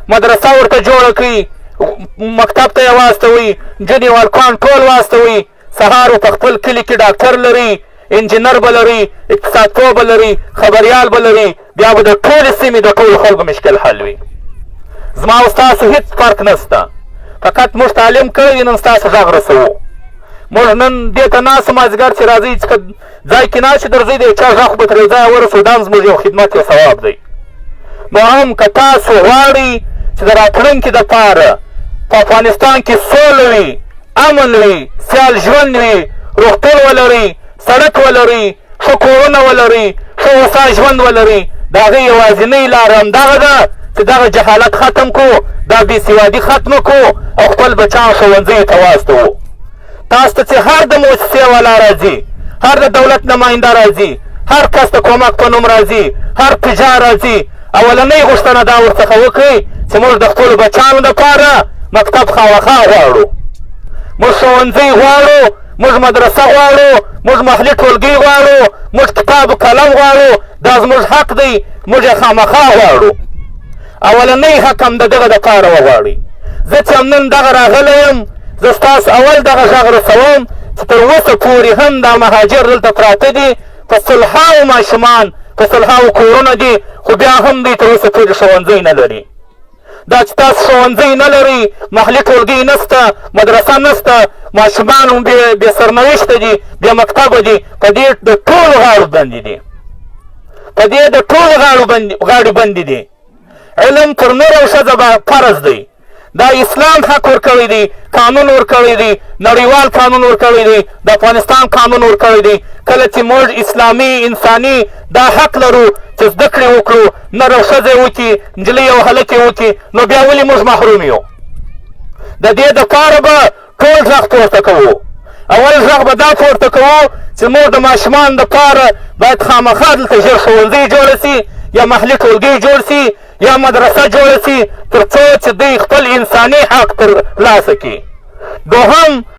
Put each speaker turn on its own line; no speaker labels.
مدرسه ورته جوړه کړي، مکتب ته یې واستوئ، نجونې والکان ټول واستوئ. سهار په خپل کلي کې ډاکټر لري، انجینر به لري، اقتصاد پوه به لري، خبریال به لري، بیا به د ټولې سیمې د ټولو خلکو مشکل حل وي. زما او ستاسو هېڅ فرق نشته، فقط موږ تعلیم کړی وي، نن ستاسو غږ رسوو. موږ نن دې ته ناست مازدیګر چې راځئ چې ځای کې ناست چې درځئ د یو چا غږ به تر یو ځایه ورسوو، دا هم زموږ یو خدمت یو ثواب دی. نو هم که تاسو غواړئ چې د راتلونکي دپاره په افغانستان کې سوله وي، امن وي، سیال ژوند وي، روغتون ولرئ، سړک ولرئ، ښه کورونه ولرئ، ښه هوسا ژوند ولرئ، د هغې یوازینۍ لاره همدغه ده چې دغه جهالت ختم کړو، دا بېسوادي ختمه کړو او خپل بچیان ښوونځیو ته واستوو. تاسو ته چې هر د مؤسسې والا راځي، هر د دولت نماینده راځي، هر کس د کومک په نوم راځي، هر تجار راځي، اولنۍ غوښتنه دا ورڅخه وکړئ چې موږ د خپلو بچیانو دپاره مکتب خامخا غواړو، موږ ښوونځی غواړو، موږ مدرسه غواړو، موږ محلي ټولګۍ غواړو، موږ کتاب و قلم غواړو. دا زموږ حق دی، موږ یې خامخا غواړو. اولنۍ حق هم د دغه دپاره وغواړئ. زه چې هم نن دغه راغلی یم، زه ستاسو اول دغه غږ رسوم چې تر اوسه پورې هم دا مهاجر دلته پراته دي، په سلهاوو ماشومان، په سلهاوو کورونه دي، خو بیا هم دوی تر اوسه پورې ښوونځی نه لري. دا چې تاسو ښوونځی نه لرئ، محلي ټولګۍ نشته، مدرسه نشته، ماشومان هم بې سرنوشته دي، بې مکتبه دي، په دې د ټولو غاړو بندې دي، په دې د ټولو غاړې بندې دي. علم پر نر او ښځه فرض دی، دا اسلام حق ورکړی دی، قانون ورکړی دی، نړیوال قانون ورکړی دی، د افغانستان قانون ورکړی دی. کله چې موږ اسلامي انساني دا حق لرو چې زده کړې وکړو، نر او ښځه یې وکړي، نجلۍ او هلک یې وکړي، نو بیا ولې موږ محروم یو؟ د دې دپاره به ټول غږ پورته کوو. اول غږ به دا پورته کوو چې موږ د ماشومانو دپاره باید خامخا دلته ژر ښوونځی جوړه سي، یا محلي ټولګۍ جوړ سي، یا مدرسه جوړه سي، تر څو چې دوی خپل انساني حق ترلاسه کړي. دوهم